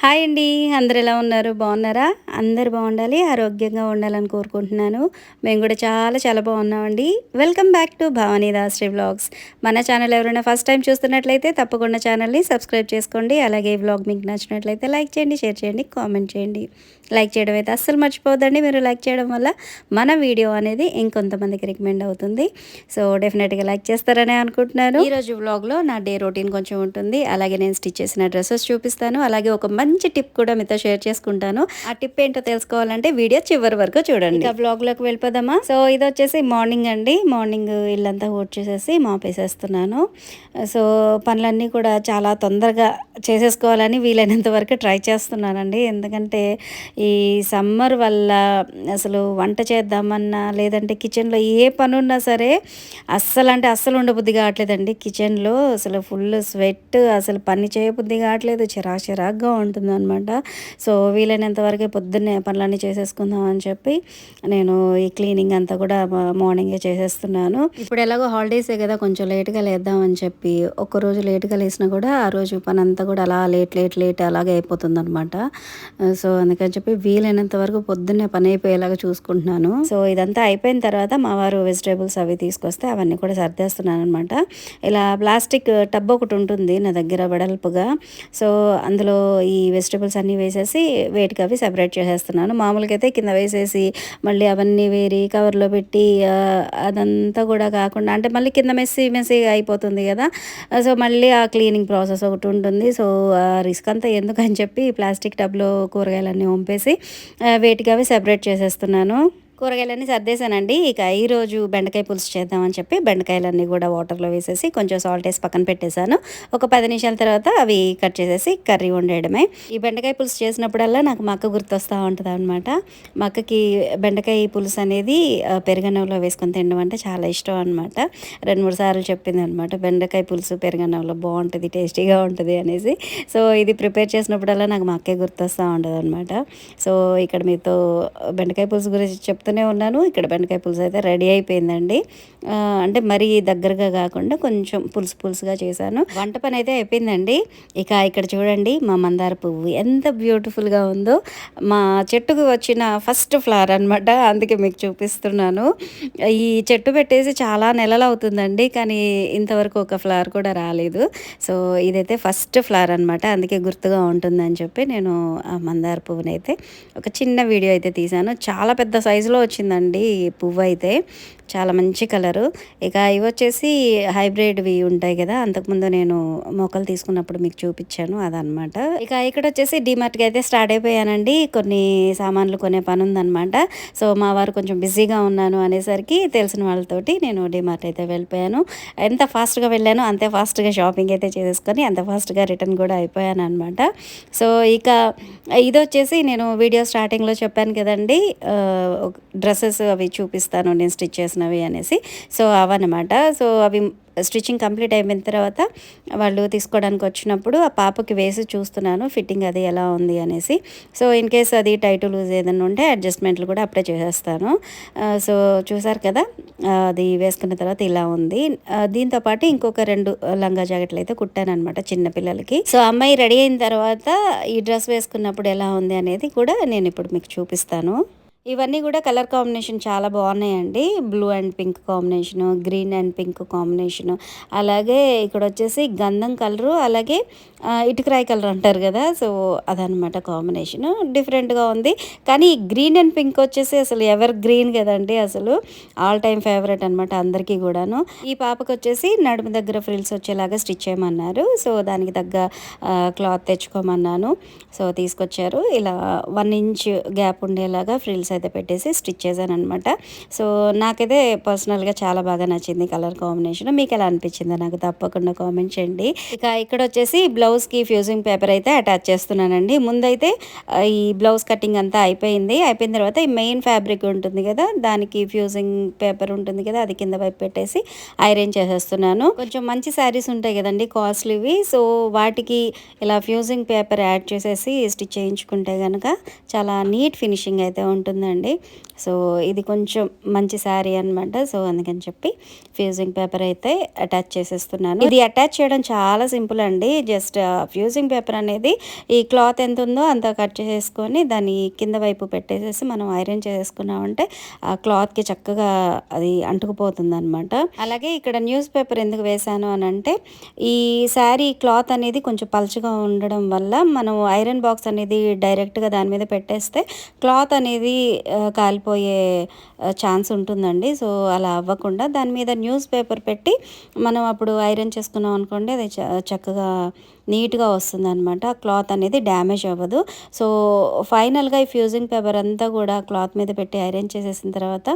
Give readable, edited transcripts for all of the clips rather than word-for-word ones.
Hi అండి. అందరూ ఎలా ఉన్నారు? బాగున్నారా? అందరూ బాగుండాలి, ఆరోగ్యంగా ఉండాలని కోరుకుంటున్నాను. మేము కూడా చాలా చాలా బాగున్నామండి. Welcome back to Bhavani Dasari vlogs. మన ఛానల్ ఎవరైనా ఫస్ట్ టైం చూస్తున్నట్లయితే తప్పకుండా ఛానల్ని సబ్స్క్రైబ్ చేసుకోండి. అలాగే ఈ వ్లాగ్ మీకు నచ్చినట్లయితే లైక్ చేయండి, షేర్ చేయండి, కామెంట్ చేయండి. లైక్ చేయడం అయితే అస్సలు మర్చిపోవద్దండి. మీరు లైక్ చేయడం వల్ల మన వీడియో అనేది ఇంకొంతమందికి రికమెండ్ అవుతుంది. సో డెఫినెట్గా లైక్ చేస్తారని అనుకుంటున్నాను. ఈరోజు వ్లాగ్లో నా డే రొటీన్ కొంచెం ఉంటుంది. అలాగే నేను స్టిచ్ చేసిన డ్రెస్సెస్ చూపిస్తాను. అలాగే ఒక మంచి టిప్ కూడా మీతో షేర్ చేసుకుంటాను. ఆ టిప్ ఏంటో తెలుసుకోవాలంటే వీడియో చివరి వరకు చూడండి. ఇక వ్లాగ్లోకి వెళ్ళిపోదామా? సో ఇది వచ్చేసి మార్నింగ్ అండి. మార్నింగ్ ఇల్లంతా ఊడ్చేసేసి మాపేసేస్తున్నాను. సో పనులన్నీ కూడా చాలా తొందరగా చేసేసుకోవాలని వీలైనంత వరకు ట్రై చేస్తున్నానండి. ఎందుకంటే ఈ సమ్మర్ వల్ల అసలు వంట చేద్దామన్నా లేదంటే కిచెన్లో ఏ పని ఉన్నా సరే అస్సలు అంటే అస్సలు ఉండబుద్ధి కావట్లేదండి. కిచెన్లో అసలు ఫుల్ స్వెట్, అసలు పని చేయబుద్ధి కావట్లేదు, చిరాకుగా ఉంటుందన్నమాట. సో వీలైనంత వరకే పొద్దున్నే పనులన్నీ చేసేసుకుందాం అని చెప్పి నేను ఈ క్లీనింగ్ అంతా కూడా మార్నింగే చేసేస్తున్నాను. ఇప్పుడు ఎలాగో హాలిడేసే కదా, కొంచెం లేట్గా లేద్దామని చెప్పి ఒక్కరోజు లేట్గా లేసినా కూడా ఆ రోజు పని అంతా కూడా అలా లేట్ అలాగే అయిపోతుంది అనమాట. సో అందుకని చెప్పి వీలైనంత వరకు పొద్దున్నే పని అయిపోయేలాగా చూసుకుంటున్నాను. సో ఇదంతా అయిపోయిన తర్వాత మా వారు వెజిటేబుల్స్ అవి తీసుకొస్తే అవన్నీ కూడా సర్దేస్తున్నాను అనమాట. ఇలా ప్లాస్టిక్ టబ్ ఒకటి ఉంటుంది నా దగ్గర వెడల్పుగా. సో అందులో ఈ వెజిటేబుల్స్ అన్నీ వేసేసి వేటికి అవి సెపరేట్ చేసేస్తున్నాను. మామూలుగా అయితే కింద వేసేసి మళ్ళీ అవన్నీ వేరి కవర్లో పెట్టి అదంతా కూడా కాకుండా అంటే మళ్ళీ కింద మెస్సీగా అయిపోతుంది కదా. సో మళ్ళీ ఆ క్లీనింగ్ ప్రాసెస్ ఒకటి ఉంటుంది. సో ఆ రిస్క్ అంతా ఎందుకని చెప్పి ప్లాస్టిక్ టబ్లో కూరగాయలన్నీ వంపేసి వేటికి అవి సెపరేట్ చేసేస్తున్నాను. కూరగాయలన్నీ సర్దేశానండి. ఇక ఈరోజు బెండకాయ పులుసు చేద్దామని చెప్పి బెండకాయలన్నీ కూడా వాటర్లో వేసేసి కొంచెం సాల్ట్ వేసి పక్కన పెట్టేశాను. ఒక 10 నిమిషాల తర్వాత అవి కట్ చేసేసి కర్రీ వండేయడమే. ఈ బెండకాయ పులుసు చేసినప్పుడల్లా నాకు మా అక్క గుర్తొస్తూ ఉంటుంది అనమాట. మా అక్కకి బెండకాయ పులుసు అనేది పెరుగన్నంలో వేసుకొని తినడం అంటే చాలా ఇష్టం అనమాట. 2-3 సార్లు చెప్పింది అనమాట, బెండకాయ పులుసు పెరుగన్నంలో బాగుంటుంది, టేస్టీగా ఉంటుంది అనేసి. సో ఇది ప్రిపేర్ చేసినప్పుడల్లా నాకు మా అక్కే గుర్తొస్తూ ఉంటుంది అనమాట. సో ఇక్కడ మీతో బెండకాయ పులుసు గురించి చెప్తే ఉన్నాను. ఇక్కడ బెండకాయ పులుసు అయితే రెడీ అయిపోయిందండి. అంటే మరీ దగ్గరగా కాకుండా కొంచెం పులుసుగా చేశాను. వంట పని అయితే అయిపోయిందండి. ఇక ఇక్కడ చూడండి మా మందార పువ్వు ఎంత బ్యూటిఫుల్గా ఉందో. మా చెట్టుకు వచ్చిన ఫస్ట్ ఫ్లవర్ అనమాట, అందుకే మీకు చూపిస్తున్నాను. ఈ చెట్టు పెట్టేసి చాలా నెలలు అవుతుందండి, కానీ ఇంతవరకు ఒక ఫ్లవర్ కూడా రాలేదు. సో ఇదైతే ఫస్ట్ ఫ్లవర్ అనమాట, అందుకే గుర్తుగా ఉంటుందని చెప్పి నేను ఆ మందార పువ్వుని అయితే ఒక చిన్న వీడియో అయితే తీశాను. చాలా పెద్ద సైజులో వచ్చిందండి ఈ పువ్వు అయితే, చాలా మంచి కలరు. ఇక ఇవి వచ్చేసి హైబ్రిడ్వి ఉంటాయి కదా, అంతకుముందు నేను మొక్కలు తీసుకున్నప్పుడు మీకు చూపించాను అదనమాట. ఇక ఇక్కడ వచ్చేసి డిమార్ట్కి అయితే స్టార్ట్ అయిపోయానండి. కొన్ని సామాన్లు కొనే పని ఉందనమాట. సో మా వారు కొంచెం బిజీగా ఉన్నాను అనేసరికి తెలిసిన వాళ్ళతోటి నేను డిమార్ట్ అయితే వెళ్ళిపోయాను. ఎంత ఫాస్ట్గా వెళ్ళాను అంతే ఫాస్ట్గా షాపింగ్ అయితే చేసేసుకొని అంత ఫాస్ట్గా రిటర్న్ కూడా అయిపోయాను అనమాట. సో ఇక ఇది వచ్చేసి నేను వీడియో స్టార్టింగ్లో చెప్పాను కదండి, డ్రెస్సెస్ అవి చూపిస్తాను నేను స్టిచ్ చేసినవి అనేసి. సో అవన్నమాట. సో అవి స్టిచ్చింగ్ కంప్లీట్ అయిపోయిన తర్వాత వాళ్ళు తీసుకోవడానికి వచ్చినప్పుడు ఆ పాపకి వేసి చూస్తున్నాను ఫిట్టింగ్ అది ఎలా ఉంది అనేసి. సో ఇన్ కేస్ అది టైట్ లూజ్ ఏదైనా ఉంటే అడ్జస్ట్మెంట్లు కూడా అప్పుడే చేసేస్తాను. సో చూసారు కదా, అది వేసుకున్న తర్వాత ఇలా ఉంది. దీంతోపాటు ఇంకొక 2 లంగా జాకెట్లు అయితే కుట్టాను అనమాట చిన్నపిల్లలకి. సో అమ్మాయి రెడీ అయిన తర్వాత ఈ డ్రెస్ వేసుకున్నప్పుడు ఎలా ఉంది అనేది కూడా నేను ఇప్పుడు మీకు చూపిస్తాను. ఇవన్నీ కూడా కలర్ కాంబినేషన్ చాలా బాగున్నాయండి. Blue and pink combination, green and pink combination, అలాగే ఇక్కడ వచ్చేసి గంధం కలరు, అలాగే ఇటుకరాయి కలర్ అంటారు కదా, సో అదనమాట కాంబినేషను. డిఫరెంట్గా ఉంది. కానీ ఈ గ్రీన్ అండ్ పింక్ వచ్చేసి అసలు ఎవర్ గ్రీన్ కదండి, అసలు ఆల్ టైమ్ ఫేవరెట్ అనమాట అందరికీ కూడాను. ఈ పాపకు వచ్చేసి నడుము దగ్గర ఫ్రిల్స్ వచ్చేలాగా స్టిచ్ చేయమన్నారు. సో దానికి తగ్గ క్లాత్ తెచ్చుకోమన్నాను. సో తీసుకొచ్చారు. ఇలా 1 ఇంచ్ గ్యాప్ ఉండేలాగా ఫ్రిల్స్ అయితే పెట్టేసి స్టిచ్ చేశాను అనమాట. సో నాకైతే పర్సనల్గా చాలా బాగా నచ్చింది కలర్ కాంబినేషన్. మీకు ఎలా అనిపించిందో నాకు తప్పకుండా కామెంట్ చేయండి. ఇక ఇక్కడ వచ్చేసి బ్లౌజ్కి ఫ్యూజింగ్ పేపర్ అయితే అటాచ్ చేస్తున్నానండి. ముందైతే ఈ బ్లౌజ్ కటింగ్ అంతా అయిపోయింది. అయిపోయిన తర్వాత ఈ మెయిన్ ఫ్యాబ్రిక్ ఉంటుంది కదా, దానికి ఫ్యూజింగ్ పేపర్ ఉంటుంది కదా, అది కింద వైపు పెట్టేసి ఐరన్ చేసేస్తున్నాను. కొంచెం మంచి శారీస్ ఉంటాయి కదండి కాస్ట్లీవి, సో వాటికి ఇలా ఫ్యూజింగ్ పేపర్ యాడ్ చేసేసి స్టిచ్ చేయించుకుంటే కనుక చాలా నీట్ ఫినిషింగ్ అయితే ఉంటుంది ఉంటుందండి. సో ఇది కొంచెం మంచి శారీ అనమాట. సో అందుకని చెప్పి ఫ్యూజింగ్ పేపర్ అయితే అటాచ్ చేసేస్తున్నాను. ఇది అటాచ్ చేయడం చాలా సింపుల్ అండి. జస్ట్ ఫ్యూజింగ్ పేపర్ అనేది ఈ క్లాత్ ఎంత ఉందో అంత కట్ చేసేసుకొని దాన్ని కింద వైపు పెట్టేసేసి మనం ఐరన్ చేసేసుకున్నామంటే ఆ క్లాత్కి చక్కగా అది అంటుకుపోతుంది అనమాట. అలాగే ఇక్కడ న్యూస్ పేపర్ ఎందుకు వేసాను అని అంటే, ఈ శారీ క్లాత్ అనేది కొంచెం పలుచగా ఉండడం వల్ల మనం ఐరన్ బాక్స్ అనేది డైరెక్ట్గా దాని మీద పెట్టేస్తే క్లాత్ అనేది కాలిపోయే ఛాన్స్ ఉంటుందండి. సో అలా అవ్వకుండా దాని మీద న్యూస్ పేపర్ పెట్టి మనం అప్పుడు ఐరన్ చేసుకున్నాం అనుకోండి, అది చక్కగా నీట్గా వస్తుంది అనమాట. క్లాత్ అనేది డ్యామేజ్ అవ్వదు. సో ఫైనల్గా ఈ ఫ్యూజింగ్ పేపర్ అంతా కూడా క్లాత్ మీద పెట్టి ఐరన్ చేసేసిన తర్వాత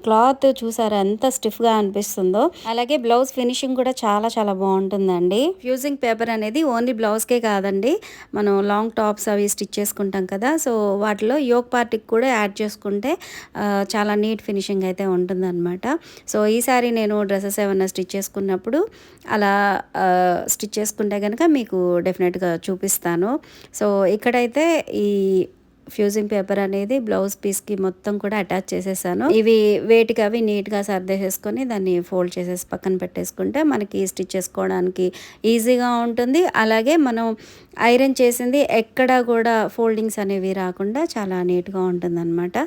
క్లాత్ చూసారా ఎంత స్టిఫ్గా అనిపిస్తుందో. అలాగే బ్లౌజ్ ఫినిషింగ్ కూడా చాలా చాలా బాగుంటుందండి. ఫ్యూజింగ్ పేపర్ అనేది ఓన్లీ బ్లౌజ్కే కాదండి, మనం లాంగ్ టాప్స్ అవి స్టిచ్ చేసుకుంటాం కదా, సో వాటిలో యోక్ పార్ట్కి కూడా యాడ్ చేసుకుంటే చాలా నీట్ ఫినిషింగ్ అయితే ఉంటుందన్నమాట. సో ఈసారి నేను డ్రెస్సెస్ ఏమన్నా స్టిచ్ చేసుకున్నప్పుడు అలా స్టిచ్ చేసుకుంటే కనుక మీకు డెఫినెట్గా చూపిస్తాను. సో ఇక్కడైతే ఈ ఫ్యూజింగ్ పేపర్ అనేది బ్లౌజ్ పీస్కి మొత్తం కూడా అటాచ్ చేసేసాను. ఇవి వేటికి అవి నీట్గా సర్దేసేసుకొని దాన్ని ఫోల్డ్ చేసేసి పక్కన పెట్టేసుకుంటే మనకి స్టిచ్ చేసుకోవడానికి ఈజీగా ఉంటుంది. అలాగే మనం ఐరన్ చేసింది ఎక్కడ కూడా ఫోల్డింగ్స్ అనేవి రాకుండా చాలా నీట్గా ఉంటుంది అనమాట.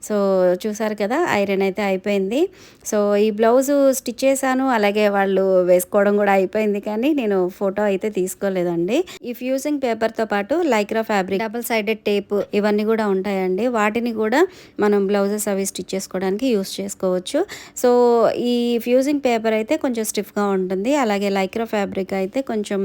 సో చూసారు కదా, ఐరన్ అయితే అయిపోయింది. సో ఈ బ్లౌజు స్టిచ్ చేశాను, అలాగే వాళ్ళు వేసుకోవడం కూడా అయిపోయింది, కానీ నేను ఫోటో అయితే తీసుకోలేదండి. ఈ ఫ్యూజింగ్ పేపర్తో పాటు Lycra fabric, double sided tape ఇవన్నీ కూడా ఉంటాయండి. వాటిని కూడా మనం బ్లౌజెస్ అవి స్టిచ్ చేసుకోవడానికి యూస్ చేసుకోవచ్చు. సో ఈ ఫ్యూజింగ్ పేపర్ అయితే కొంచెం స్టిఫ్గా ఉంటుంది, అలాగే లైక్రా ఫ్యాబ్రిక్ అయితే కొంచెం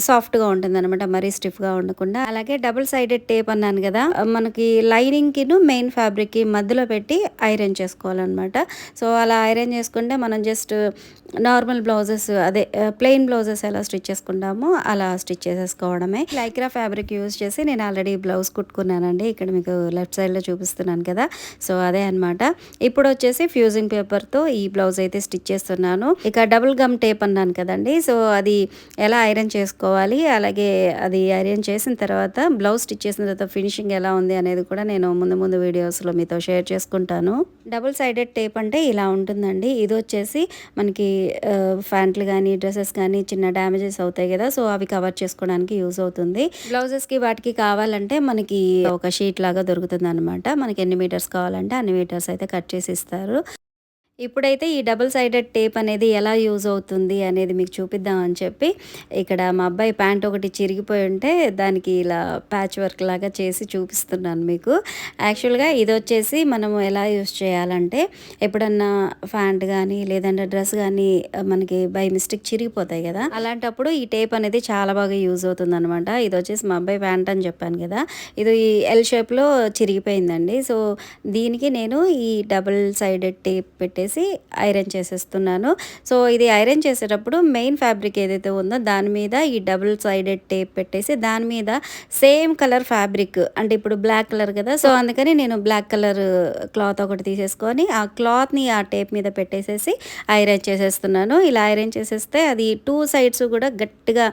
సాఫ్ట్గా ఉంటుంది అనమాట, మరీ స్టిఫ్గా ఉండకుండా. అలాగే డబుల్ సైడెడ్ టేప్ అన్నాను కదా, మనకి లైనింగ్కిను మెయిన్ ఫ్యాబ్రిక్కి మధ్యలో పెట్టి ఐరన్ చేసుకోవాలన్నమాట. సో అలా ఐరన్ చేసుకుంటే మనం జస్ట్ నార్మల్ బ్లౌజెస్, అదే ప్లెయిన్ బ్లౌజెస్ ఎలా స్టిచ్ చేసుకుంటామో అలా స్టిచ్ చేసేసుకోవడమే. లైక్రా ఫ్యాబ్రిక్ యూజ్ చేసి నేను ఆల్రెడీ బ్లౌజ్ కుట్టుకున్నానండి, ఇక్కడ మీకు లెఫ్ట్ సైడ్లో చూపిస్తున్నాను కదా. సో అదే అనమాట. ఇప్పుడు వచ్చేసి ఫ్యూజింగ్ పేపర్తో ఈ బ్లౌజ్ అయితే స్టిచ్ చేస్తున్నాను. ఇక డబుల్ గమ్ టేప్ అన్నాను కదండి, సో అది ఎలా ఐరన్ చేసుకోవాలి, అలాగే అది ఐరన్ చేసిన తర్వాత బ్లౌజ్ స్టిచ్ చేసిన తర్వాత ఫినిషింగ్ ఎలా ఉంది అనేది కూడా నేను ముందు వీడియోస్లో మీతో షేర్ చేసుకుంటాను. డబుల్ సైడెడ్ టేప్ అంటే ఇలా ఉంటుందండి. ఇది వచ్చేసి మనకి ప్యాంట్లు కానీ డ్రెస్సెస్ కానీ చిన్న డ్యామేజెస్ అవుతాయి కదా, సో అవి కవర్ చేసుకోవడానికి యూజ్ అవుతుంది. బ్లౌజెస్కి వాటికి కావాలంటే మనకి ఒక షీట్ లాగా దొరుకుతుంది అనమాట. మనకి ఎన్ని మీటర్స్ కావాలంటే అన్ని మీటర్స్ అయితే కట్ చేసి ఇస్తారు. ఇప్పుడైతే ఈ డబుల్ సైడెడ్ టేప్ అనేది ఎలా యూజ్ అవుతుంది అనేది మీకు చూపిద్దామని చెప్పి ఇక్కడ మా అబ్బాయి ప్యాంట్ ఒకటి చిరిగిపోయి ఉంటే దానికి ఇలా ప్యాచ్ వర్క్ లాగా చేసి చూపిస్తున్నాను మీకు. యాక్చువల్గా ఇది వచ్చేసి మనము ఎలా యూజ్ చేయాలంటే, ఎప్పుడన్నా ప్యాంట్ కానీ లేదంటే డ్రెస్ కానీ మనకి బై మిస్టేక్ చిరిగిపోతాయి కదా, అలాంటప్పుడు ఈ టేప్ అనేది చాలా బాగా యూజ్ అవుతుంది అనమాట. ఇది వచ్చేసి మా అబ్బాయి ప్యాంట్ అని చెప్పాను కదా, ఇది ఎల్ షేప్లో చిరిగిపోయిందండి. సో దీనికి నేను ఈ డబుల్ సైడెడ్ టేప్ పెట్టేసి ఐరన్ చేసేస్తున్నాను. సో ఇది ఐరన్ చేసేటప్పుడు మెయిన్ ఫ్యాబ్రిక్ ఏదైతే ఉందో దాని మీద ఈ డబుల్ సైడెడ్ టేప్ పెట్టేసి దాని మీద సేమ్ కలర్ ఫ్యాబ్రిక్, అంటే ఇప్పుడు బ్లాక్ కలర్ కదా, సో అందుకని నేను బ్లాక్ కలర్ క్లాత్ ఒకటి తీసేసుకొని ఆ క్లాత్ని ఆ టేప్ మీద పెట్టేసేసి ఐరన్ చేసేస్తున్నాను. ఇలా ఐరన్ చేసేస్తే అది టూ సైడ్స్ కూడా గట్టిగా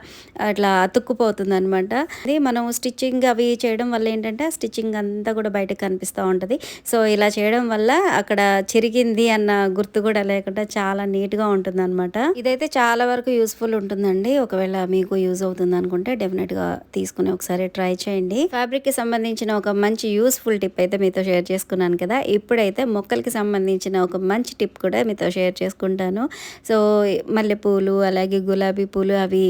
అట్లా అతుక్కుపోతుంది అనమాట. అది మనం స్టిచ్చింగ్ అవి చేయడం వల్ల ఏంటంటే ఆ స్టిచ్చింగ్ అంతా కూడా బయటకు కనిపిస్తూ ఉంటుంది. సో ఇలా చేయడం వల్ల అక్కడ చిరిగింది అన్న గుర్తు కూడా లేకుండా చాలా నీట్గా ఉంటుంది అనమాట. ఇదైతే చాలా వరకు యూస్ఫుల్ ఉంటుందండి. ఒకవేళ మీకు యూజ్ అవుతుంది అనుకుంటే డెఫినెట్గా తీసుకుని ఒకసారి ట్రై చేయండి. ఫ్యాబ్రిక్కి సంబంధించిన ఒక మంచి యూస్ఫుల్ టిప్ అయితే మీతో షేర్ చేసుకున్నాను కదా, ఇప్పుడైతే మొక్కలకి సంబంధించిన ఒక మంచి టిప్ కూడా మీతో షేర్ చేసుకుంటాను. సో మల్లెపూలు అలాగే గులాబీ పూలు అవి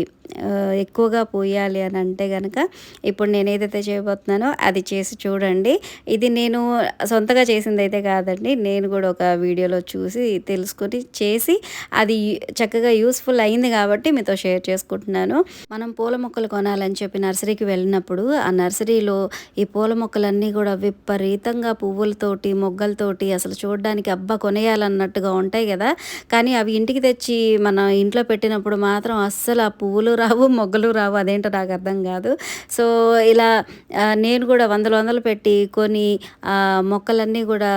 ఎక్కువగా పూయాలి అని అంటే కనుక ఇప్పుడు నేను ఏదైతే చేయబోతున్నానో అది చేసి చూడండి. ఇది నేను సొంతగా చేసింది అయితే కాదండి, నేను కూడా ఒక వీడియోలో చూసి తెలుసుకొని చేసి అది చక్కగా యూస్ఫుల్ అయింది కాబట్టి మీతో షేర్ చేసుకుంటున్నాను. మనం పూల మొక్కలు కొనాలని చెప్పి నర్సరీకి వెళ్ళినప్పుడు ఆ నర్సరీలో ఈ పూల మొక్కలన్నీ కూడా విపరీతంగా పువ్వులతోటి మొగ్గలతోటి అసలు చూడడానికి అబ్బా కొనేయాలన్నట్టుగా ఉంటాయి కదా, కానీ అవి ఇంటికి తెచ్చి మన ఇంట్లో పెట్టినప్పుడు మాత్రం అస్సలు ఆ పువ్వులు రావు, మొగ్గలు రావు. అదేంటో నాకు అర్థం కాదు. సో ఇలా నేను కూడా వందలు వందలు పెట్టి కొని మొక్కలన్నీ కూడా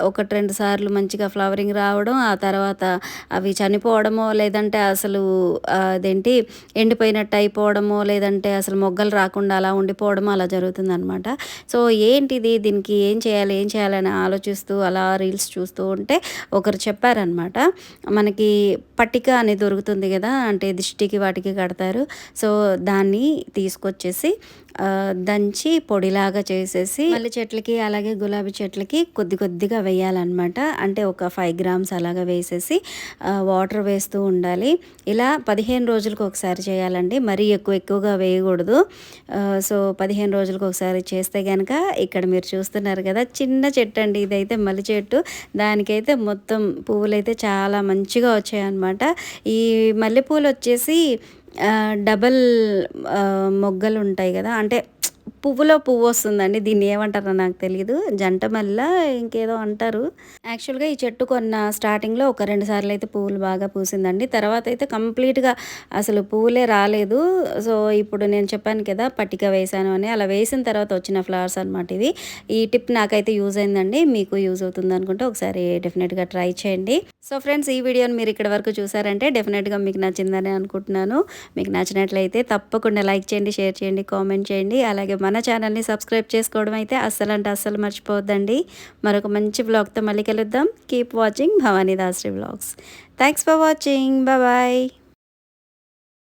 1, 2 సార్లు మంచిగా ఫ్లవరింగ్ రావడం, ఆ తర్వాత అవి చనిపోవడమో, లేదంటే అసలు అదేంటి ఎండిపోయినట్టు అయిపోవడమో, లేదంటే అసలు మొగ్గలు రాకుండా అలా ఉండిపోవడమో అలా జరుగుతుందనమాట. సో ఏంటిది, దీనికి ఏం చేయాలి ఏం చేయాలని ఆలోచిస్తూ అలా రీల్స్ చూస్తూ ఉంటే ఒకరు చెప్పారనమాట. మనకి పట్టిక అనేది దొరుకుతుంది కదా, అంటే దిష్టికి వాటికి కడతారు. సో దాన్ని తీసుకొచ్చేసి దంచి పొడిలాగా చేసేసి మల్లె చెట్లకి అలాగే గులాబీ చెట్లకి కొద్ది కొద్దిగా వేయాలన్నమాట. అంటే ఒక 5 గ్రామ్స్ అలాగా వేసేసి వాటర్ వేస్తూ ఉండాలి. ఇలా 15 రోజులకు ఒకసారి చేయాలండి. మరీ ఎక్కువగా వేయకూడదు. సో 15 రోజులకు ఒకసారి చేస్తే కనుక ఇక్కడ మీరు చూస్తున్నారు కదా, చిన్న చెట్టు అండి ఇదైతే, మల్లె చెట్టు. దానికైతే మొత్తం పువ్వులైతే చాలా మంచిగా వచ్చాయన్నమాట. ఈ మల్లెపూలు వచ్చేసి డబల్ మొగ్గలు ఉంటాయి కదా, అంటే పువ్వులో పువ్వు వస్తుందండి. దీన్ని ఏమంటారో నాకు తెలియదు, జంట మల్ల ఇంకేదో అంటారు. యాక్చువల్గా ఈ చెట్టు కొన్న స్టార్టింగ్లో ఒక 2 సార్లు అయితే పువ్వులు బాగా పూసిందండి. తర్వాత అయితే కంప్లీట్గా అసలు పువ్వులే రాలేదు. సో ఇప్పుడు నేను చెప్పాను కదా పట్టిక వేసాను అని, అలా వేసిన తర్వాత వచ్చిన ఫ్లవర్స్ అనమాట ఇవి. ఈ టిప్ నాకైతే యూజ్ అయిందండి, మీకు యూజ్ అవుతుంది అనుకుంటే ఒకసారి డెఫినెట్గా ట్రై చేయండి. సో ఫ్రెండ్స్, ఈ వీడియోని మీరు ఇక్కడ వరకు చూసారంటే డెఫినెట్గా మీకు నచ్చిందని అనుకుంటున్నాను. మీకు నచ్చినట్లయితే తప్పకుండా లైక్ చేయండి, షేర్ చేయండి, కామెంట్ చేయండి. అలాగే మన ఛానల్ని సబ్స్క్రైబ్ చేసుకోవడం అయితే అస్సలు మర్చిపోవద్దండి. మరొక మంచి బ్లాగ్తో మళ్ళీ కలుద్దాం. Keep watching Bhavani Dasari vlogs. Thanks for watching. Bye.